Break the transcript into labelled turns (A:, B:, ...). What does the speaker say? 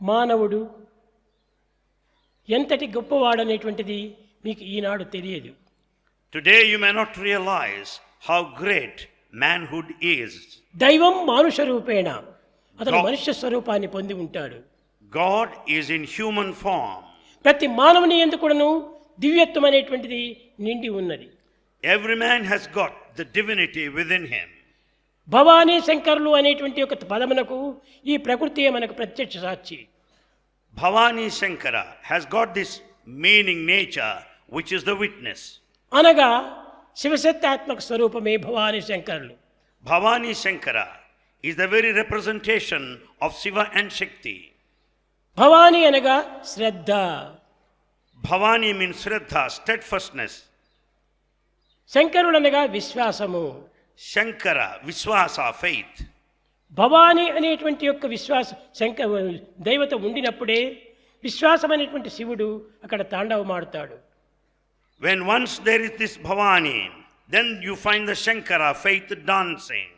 A: మానవుడు ఎంతటి గొప్పవాడనేటువంటిది మీకు ఈనాడు తెలియదు.
B: Today you may not realize how great manhood is.
A: దైవం మానుష రూపేణ, అతను మనుష్య స్వరూపాన్ని పొంది ఉంటాడు.
B: God is in human form.
A: ప్రతి మానవుని యందు కూడాను దివ్యత్వం అనేటువంటిది నిండి ఉన్నది.
B: Every man has got the divinity within him.
A: Bhavani శంకరులు అనేటువంటి ఒక పదమునకు ఈ ప్రకృతియే మనకు ప్రత్యక్ష సాక్షి.
B: Bhavani Shankara has got this meaning, nature, which is the witness.
A: అనగా శివశక్తాత్మక స్వరూపమే భవానీ శంకరులు.
B: Bhavani Shankara is the very representation of Shiva and Shakti.
A: Bhavani అనగా శ్రద్ధ.
B: Bhavani means Shraddha, steadfastness.
A: శంకరుడు అనగా విశ్వాసము.
B: Shankara, Vishwasa, faith.
A: భవానీ అనేటువంటి యొక్క విశ్వాస దైవత ఉండినప్పుడే విశ్వాసం అనేటువంటి శివుడు అక్కడ తాండవమాడుతాడు.
B: When once there is this Bhavani, then you find the Shankara, faith, dancing.